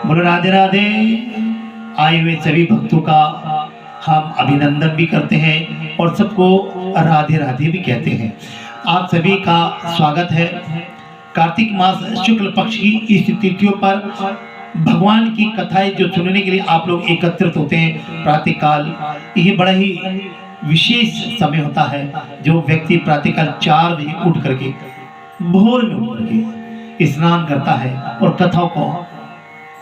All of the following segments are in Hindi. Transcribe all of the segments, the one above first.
बोलो राधे राधे। आए हुए सभी भक्तों का हम अभिनंदन भी करते हैं और सबको राधे राधे भी कहते हैं। आप सभी का स्वागत है। कार्तिक मास शुक्ल पक्ष की इस तिथियों पर भगवान की कथाएं जो सुनने के लिए आप लोग एकत्रित होते हैं प्रातः काल, ये बड़ा ही विशेष समय होता है। जो व्यक्ति प्रातः काल 4 बजे उठ करके भोर में उठ करके स्नान करता है और कथाओं को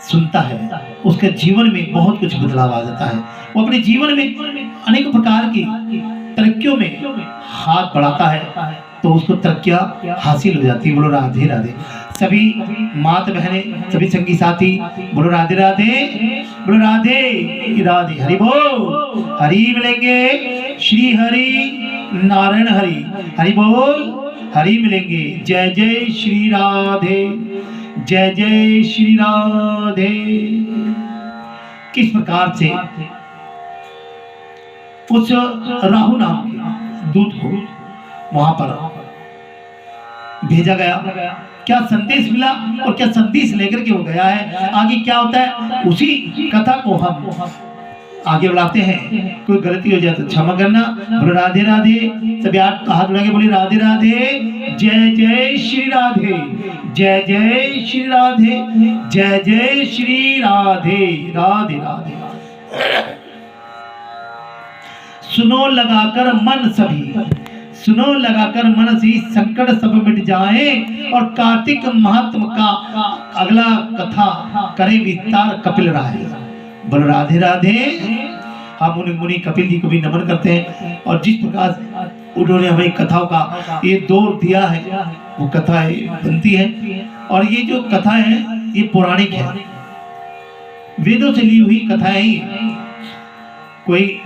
सुनता है, उसके जीवन में बहुत कुछ बदलाव आ जाता है। वो अपने जीवन में अनेक प्रकार की तरक्कियों में हाथ बढ़ाता है तो उसको तरक्कियां हासिल हो जाती है। बोलो राधे राधे। सभी माता बहनें, सभी संगी साथी, बोलो राधे राधे, बोलो राधे राधे। हरि बोल। हरि मिलेंगे श्री हरि नारायण हरि, हरि बोल हरि मिलेंगे। जय जय श्री राधे, जय जय श्री राधे। किस प्रकार से उस राहु नाम के दूत को वहां पर भेजा गया, क्या संदेश मिला और क्या संदेश लेकर के वो गया है, आगे क्या होता है, उसी कथा को हम आगे बढ़ाते हैं। कोई गलती हो जाए तो क्षमा करना। बोलो राधे राधे। सभी हाथ उठा के बोले राधे राधे। जय जय श्री राधे, जय जय श्री राधे, जय जय श्री राधे। राधे राधे। सुनो लगाकर मन सभी, सुनो लगाकर मन से संकट सब मिट जाए और कार्तिक महात्म का अगला कथा करे विस्तार कपिल राय। बोलो राधे राधे। हम उन मुनि कपिल जी को भी नमन करते हैं और जिस प्रकार उन्होंने हमें कथाओं का ये दौर दिया है वो कथा बनती है। और ये जो कथा है ये पौराणिक है, वेदों से ली हुई कथाएं ही। कोई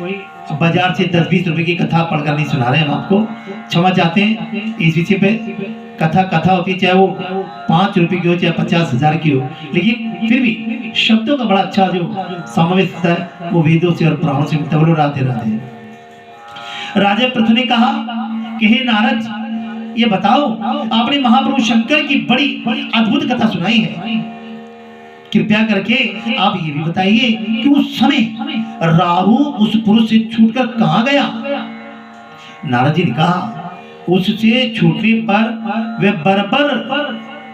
बाजार से 10-20 रुपए की कथा पढ़कर नहीं सुना रहे हम आपको, क्षमा चाहते हैं। इस विषय पे कथा होती है, चाहे वो 5 रुपए की हो चाहे 50,000 की हो, लेकिन फिर भी शब्दों का बड़ा अच्छा जो समावेश होता है वो वेदों से और पुराणों से मिलता है। बोलो राधे राधे। राजा पृथु ने कहा कि हे नारद, ये बताओ आपने महाप्रभु शंकर की बड़ी अद्भुत कथा सुनाई है, कृपया करके आप ये भी बताइए कि उस समय राहु उस पुरुष से छूटकर कहां गया। नारद जी ने कहा उससे छूटने पर वह बर्बर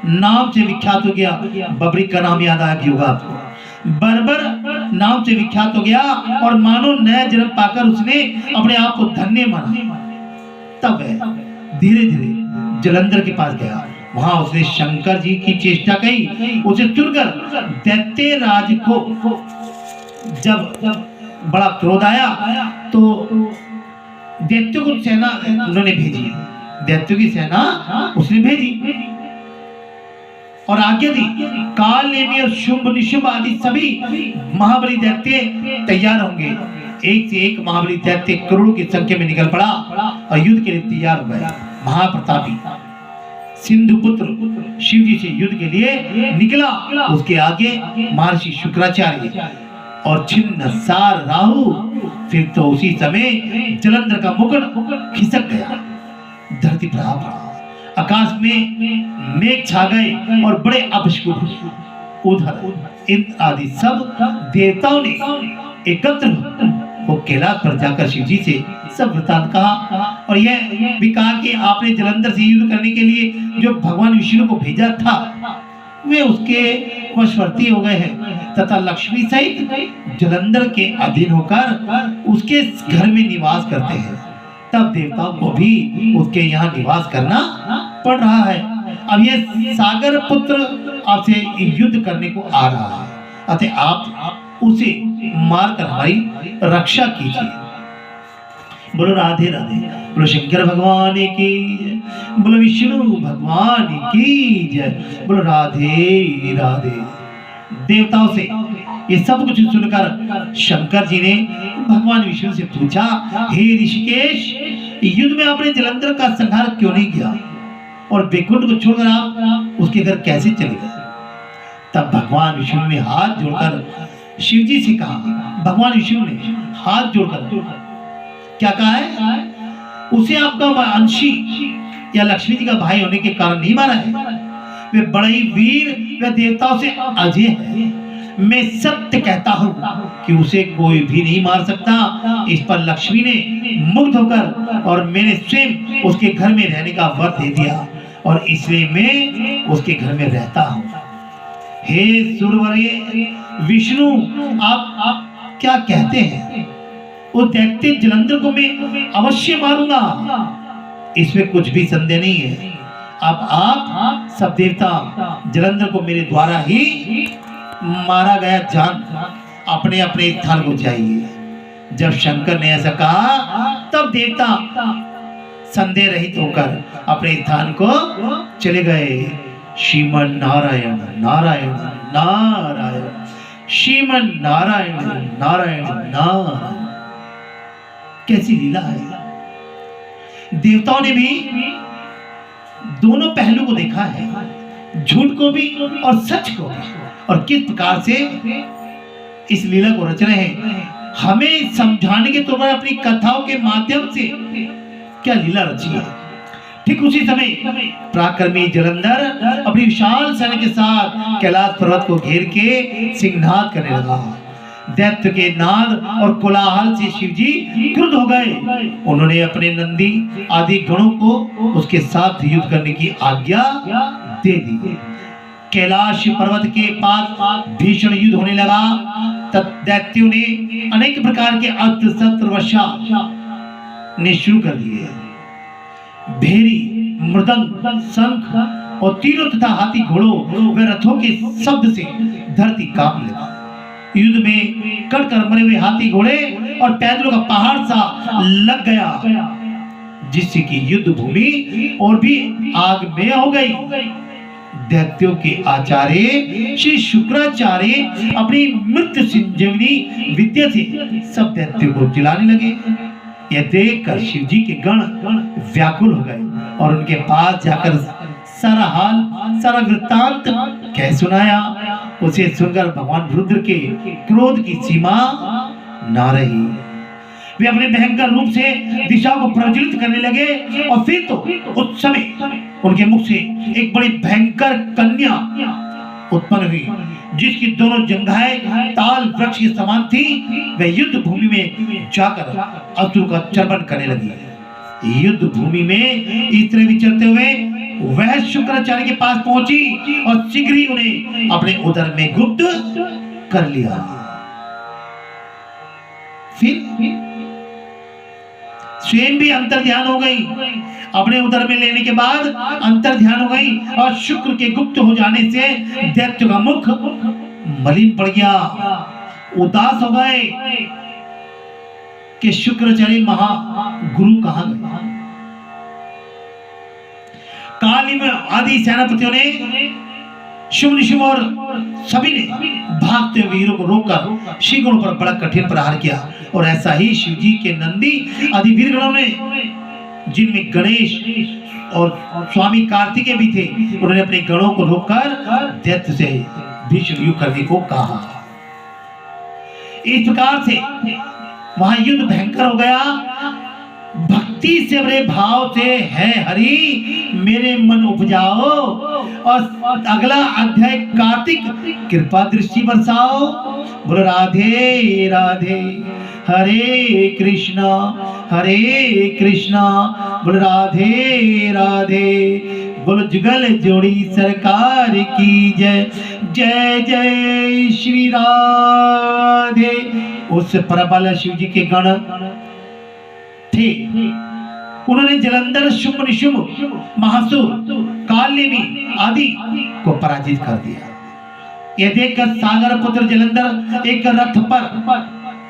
नाम से विख्यात हो गया। बबरी का नाम याद आ गया होगा आपको। बर्बर नाम से विख्यात हो गया और मानो नया जन्म पाकर उसने अपने आप को धन्य माना। तब वह धीरे धीरे जलंधर के पास गया। वहां उसने शंकर जी की चेष्टा की। उसे सुनकर दैत्य राज को जब बड़ा क्रोध आया तो दैत्यों को सेना उन्होंने भेजी, दैत्यों की सेना उसने भेजी और आज्ञा दी काल नेमी और शुंभ निशुंभ आदि सभी महाबली दैत्य तैयार होंगे। एक से एक महाबली दैत्य करोड़ों की संख्या में निकल पड़ा और युद्ध के लिए तैयार हो गया। महाप्रतापी सिंधु पुत्र शिव जी से युद्ध के लिए निकला। उसके आगे महर्षि शुक्राचार्य और छिन्न सार राहु। फिर तो उसी समय जलंधर का मुकुट खिसक गया, धरती पर आ पड़ा, आकाश में मेघ छा गए और बड़े अपशकुन उधर इंद्र आदि सब देवताओं ने एकत्र वो कैलाश पर जाकर शिव जी से सब वृतांत कहा और यह भी कहा कि आपने जलंधर से युद्ध करने के लिए जो भगवान विष्णु को भेजा था वे उसके वशवर्ती हो गए हैं तथा लक्ष्मी सहित जलंधर के अधीन होकर उसके घर में निवास करते हैं। तब देवताओं को भी उसके यहाँ निवास करना पड़ रहा है। अब यह सागर पुत्र आपसे युद्ध करने को आ रहा है, अतः आप उसे मारकर हमारी रक्षा कीजिए। बोलो राधे राधे। बोलो शंकर भगवान की जय, बोलो विष्णु भगवान की जय, बोलो राधे राधे। देवताओं से ये सब कुछ सुनकर शंकर जी ने भगवान विष्णु से पूछा, हे ऋषिकेश, युद्ध में आपने जलंधर का संहार क्यों नहीं किया और वैकुंठ को छोड़कर आप उसके घर कैसे चले गए। तब भगवान विष्णु ने हाथ जोड़कर शिव जी से कहा, भगवान विष्णु ने हाथ जोड़कर क्या कहा है, उसे आपका अंशी या लक्ष्मी जी का भाई होने के कारण नहीं मारा है। वे बड़े ही वीर व देवताओं से अजय है। मैं सत्य कहता हूं कि उसे कोई भी नहीं मार सकता। इस पर लक्ष्मी ने मुग्ध होकर और मैंने स्वयं उसके घर में रहने का वर दे दिया और इसलिए मैं उसके घर में रहता हूं। हे सुरवर्य विष्णु, आप क्या कहते हैं? वो दैत्य जलंधर को मैं अवश्य मारूंगा, इसमें कुछ भी संदेह नहीं है। अब आप सब देवता जलंधर को मेरे द्वारा ही मारा गया जान अपने अपने स्थान को जाइए। जब शंकर ने ऐसा कहा तब देवता संदेह रहित होकर अपने स्थान को चले गए। श्रीमन नारायण नारायण नारायण, श्रीमन नारायण नारायण नारायण। कैसी लीला है! देवताओं ने भी दोनों पहलू को देखा है, झूठ को भी और सच को भी, और किस प्रकार से इस लीला को रच रहे हैं। हमें समझाने के तौर पर अपनी कथाओं के माध्यम से क्या लीला रची है। ठीक उसी समय पराक्रमी जलंधर अपनी विशाल सेना के साथ कैलाश पर्वत को घेर के सिंहनाद करने लगा। दैत्य के नाद और कोलाहल से शिवजी क्रुद्ध हो गए। उन्होंने अपने नंदी आदि गणों को उसके साथ युद्ध करने की आज्ञा दे दी। कैलाश पर्वत के पास भीषण युद्ध होने लगा। तब दैत्यों ने अनेक प्रकार के अस्त्र शस्त्र वर्षा ने शुरू कर दिए। भेरी, मृदंग, शंख और तीरों तथा हाथी घोड़ों व रथों के शब्द से धरती कांप लगी। युद्ध में कड़कर मरे हुए हाथी घोड़े और पैदलों का पहाड़ सा लग गया, जिससे कि युद्ध भूमि और भी आग में हो गई। दैत्यों के आचार्य श्री शुक्राचार्य अपनी मृत्यु संजीवनी विद्या से सब दैत्यों को जिलाने लगे। यह देखकर शिवजी के गण व्याकुल हो गए और उनके पास जाकर सारा हाल, सारा वृत्तांत कह सुनाया। उसे सुनकर भगवान रुद्र के क्रोध की सीमा ना रही। वे अपने भयंकर रूप से दिशा को प्रज्वलित करने लगे और फिर तो उस समय उनके मुख से एक बड़ी भयंकर कन्या उत्पन्न हुई, जिसकी दोनों जंघाएं ताल वृक्ष के समान थी। वह युद्ध भूमि में जाकर असुर का चर्वण करने लगी। युद्ध भूमि में इस तरह विचरते हुए वह शुक्राचार्य के पास पहुंची और शीघ्र ही उन्हें अपने उदर में गुप्त कर लिया। फिर स्वयं भी अंतर ध्यान हो गई। अपने उदर में लेने के बाद अंतर ध्यान हो गई और शुक्र के गुप्त हो जाने से दैत्य का मुख मलिन पड़ गया। उदास हो गए कि शुक्राचार्य महागुरु कहां गए। काली में आदि सेनापतियों ने शुभ निशुभ और सभी ने भागते हुए वीरों को रोककर शीघ्र पर बड़ा कठिन प्रहार किया। और ऐसा ही शिवजी के नंदी आदि वीरगणों ने, जिनमें गणेश और स्वामी कार्तिकेय भी थे, उन्होंने अपने गणों को रोककर दैत्य से भीषण युद्ध करने को कहा। इस प्रकार से वहां युद्ध भयंकर हो गया। भक्ति से बड़े भाव से है हरि मेरे मन उपजाओ। और अगला अध्याय कार्तिक कृपा दृष्टि बरसाओ। बोलो राधे राधे, हरे कृष्णा बोलो राधे राधे। बोलो जुगल जोड़ी सरकार की जय, जय जय श्री राधे। उस प्रबल शिव जी के गण थे। उन्होंने जलंधर, शुंभ निशुंभ, महासुर, कालिंदी आदि को पराजित कर दिया। यह देखकर सागर पुत्र जलंधर एक रथ पर,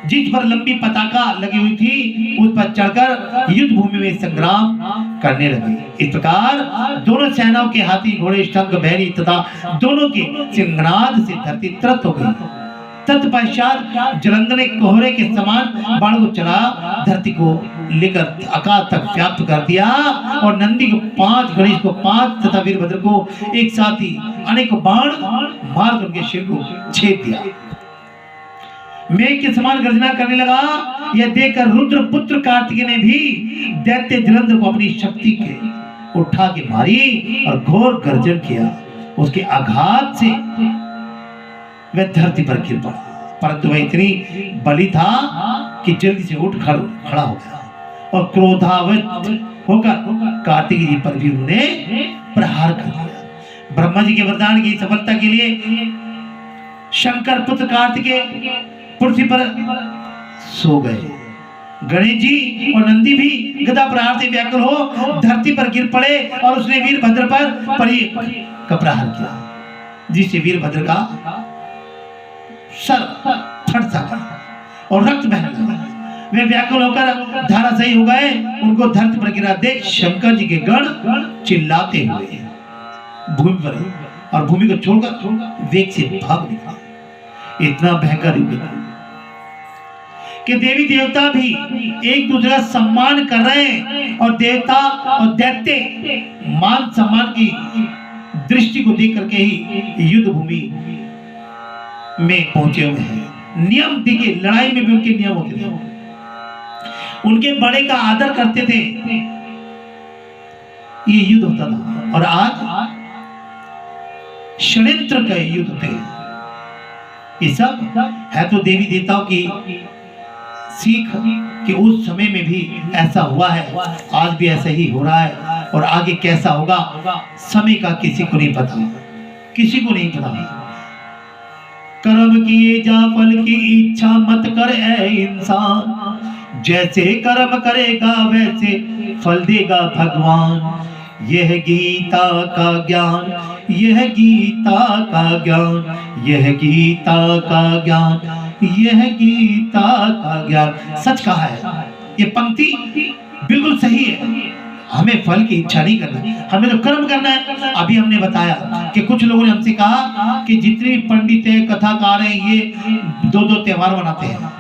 जिस पर लंबी पताका लगी हुई थी, उस पर चढ़कर युद्ध भूमि में संग्राम करने लगे। इस प्रकार दोनों सेनाओं के हाथी, घोड़े, शंख, भैरी तथा दोनों के सिंहनाद से धरती त्रस्त हो गई। तत्पश्चात जलंधर ने कोहरे के समान बाण को चला धरती को लेकर आकाश तक व्याप्त कर दिया और नंदी को 5, गणेश को 5 तथा वीरभद्र को एक साथ ही अनेक बाण मारकर उनके सिर को छेद दिया। मेघ के समान गर्जना करने लगा। यह देखकर रुद्र पुत्र कार्तिकेय ने भी दैत्य जलंधर को अपनी शक्ति के उठा के मारी और घोर गर्जन किया। उसके आघात से वह धरती पर गिर पड़ा, परंतु वह इतनी बली था कि जल्दी से उठ खड़ा हो गया और क्रोधान्वित होकर कार्तिक जी पर भी उन्होंने प्रहार कर दिया। ब्रह्मा जी के वरदान की सफलता के लिए शंकर पुत्र कार्तिकेय पृथ्वी पर सो गए। गणेश जी और नंदी भी गदा प्रहार से व्याकुल हो धरती पर गिर पड़े और उसने वीरभद्र पर परी का प्रहार किया, जिससे वीरभद्र का सर फट सा और रक्त बहने लगा। वे व्याकुल होकर धराशायी हो गए। उनको धरती पर गिरा देख शंकर जी के गण चिल्लाते हुए भूमि पर और भूमि को छोड़कर वेग से भाग निकले। इतना भयंकर युद्ध था कि देवी देवता भी एक दूसरे का सम्मान कर रहे हैं और देवता और दैत्य मान सम्मान की दृष्टि को देख करके ही युद्ध भूमि में पहुंचे हुए हैं। नियम देखिए, लड़ाई में भी उनके नियम होते थे, उनके बड़े का आदर करते थे, ये युद्ध होता था। और आज षड्यंत्र का युद्ध होते हैं। ये सब है तो देवी देवताओं की सीख कि उस समय में भी ऐसा हुआ है, आज भी ऐसा ही हो रहा है और आगे कैसा होगा समय का किसी को नहीं पता, किसी को नहीं पता। कर्म किए जा फल की इच्छा मत कर ऐ इंसान, जैसे कर्म करेगा वैसे फल देगा भगवान। यह गीता का ज्ञान, यह गीता का ज्ञान, यह गीता का ज्ञान, यह गीता का ज्ञान। सच कहा है, ये पंक्ति बिल्कुल सही है। हमें फल की इच्छा नहीं करना, हमें तो कर्म करना है। अभी हमने बताया कि कुछ लोगों ने हमसे कहा कि जितने पंडित है कथाकार हैं ये दो दो त्योहार मनाते हैं।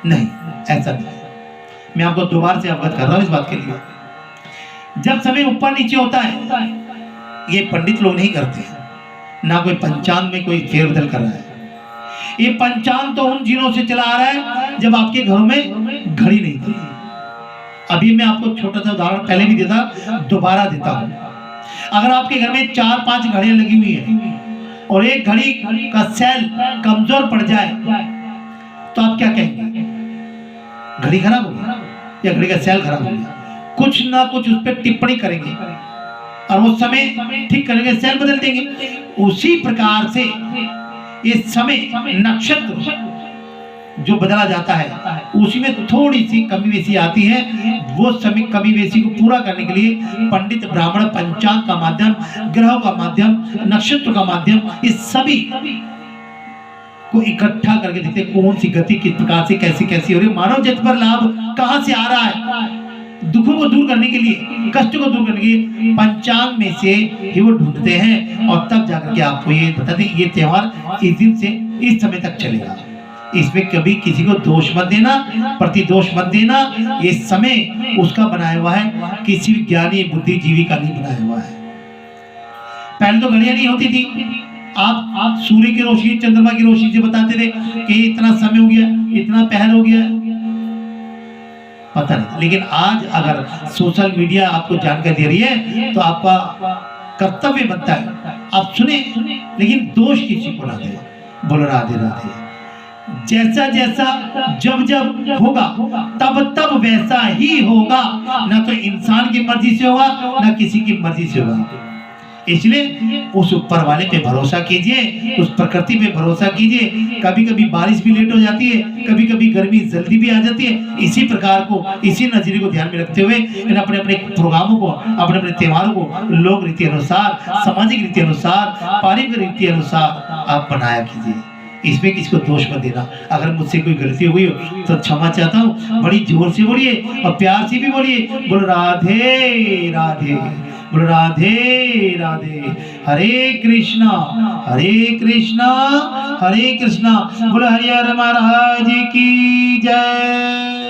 नहीं, ऐसा नहीं। मैं आपको दोबारा से अवगत कर रहा हूँ इस बात के लिए। जब समय ऊपर नीचे होता है ये पंडित लोग नहीं करते, ना कोई पंचांग में कोई फेरबदल कर रहा है। ये पंचांग तो उन दिनों से चला आ रहा है जब आपके घरों में घड़ी नहीं थी। अभी मैं आपको छोटा सा उदाहरण पहले भी देता, दोबारा देता हूं। अगर आपके घर में 4-5 घड़ियां लगी हुई है और एक घड़ी का सेल कमजोर पड़ जाए तो आप क्या कहेंगे? घड़ी खराब हो गई या घड़ी का सेल खराब हो गया? कुछ ना कुछ उस पर टिप्पणी करेंगे और वो समय ठीक करेंगे, सेल बदल देंगे। उसी प्रकार से ये समय नक्षत्र जो बदला जाता है उसी में थोड़ी सी कमी बेसी आती है। वो समय कमी बेसी को पूरा करने के लिए पंडित ब्राह्मण पंचांग का माध्यम, ग्रहों का माध्यम, नक्षत्र का माध्यम, इस सभी को इकट्ठा करके देखते कौन सी गति किस प्रकार से कैसी कैसी हो रही है, मानव जाति पर लाभ कहां से आ रहा है। दुखों को दूर करने के लिए, कष्ट को दूर करने के लिए पंचांग में से ही वो ढूंढते हैं और तब जाकर के आपको ये बताते हैं ये त्योहार इस दिन से इस समय तक चलेगा। इसमें कभी किसी को दोष मत देना, प्रतिदोष मत देना। ये समय उसका बनाया हुआ है, किसी भी ज्ञानी बुद्धिजीवी का नहीं बनाया हुआ है। पहले तो घड़ियां नहीं होती थी, आप सूर्य की रोशनी, चंद्रमा की रोशनी से बताते थे कि इतना समय हो गया, इतना पहर हो गया, पता नहीं। लेकिन आज अगर सोशल मीडिया आपको जानकारी दे रही है तो आपका कर्तव्य बनता है आप सुने, लेकिन दोष किसी को ना दे। बोलो राधे राधे। जैसा जैसा जब जब होगा तब तब वैसा ही होगा, ना तो इंसान की मर्जी से होगा ना किसी की मर्जी से होगा। इसलिए उस ऊपर वाले पे भरोसा कीजिए, उस प्रकृति पे भरोसा कीजिए। कभी कभी बारिश भी लेट हो जाती है, कभी कभी गर्मी जल्दी भी आ जाती है। इसी प्रकार को, इसी नजरिए को ध्यान में रखते हुए इन अपने अपने प्रोग्रामों को, अपने अपने त्योहारों को लोक रीति अनुसार, सामाजिक रीति अनुसार, पारिवारिक रीति अनुसार आप बनाया कीजिए। इसमें किसी को दोष मत देना। अगर मुझसे कोई गलती हुई हो तो क्षमा चाहता हूँ। बड़ी जोर से बोलिए और प्यार से भी बोलिए। बोलो राधे राधे, बोलो राधे राधे। हरे कृष्णा कृष्णा, हरे कृष्णा। बोलो हरिहर महाराज की जय।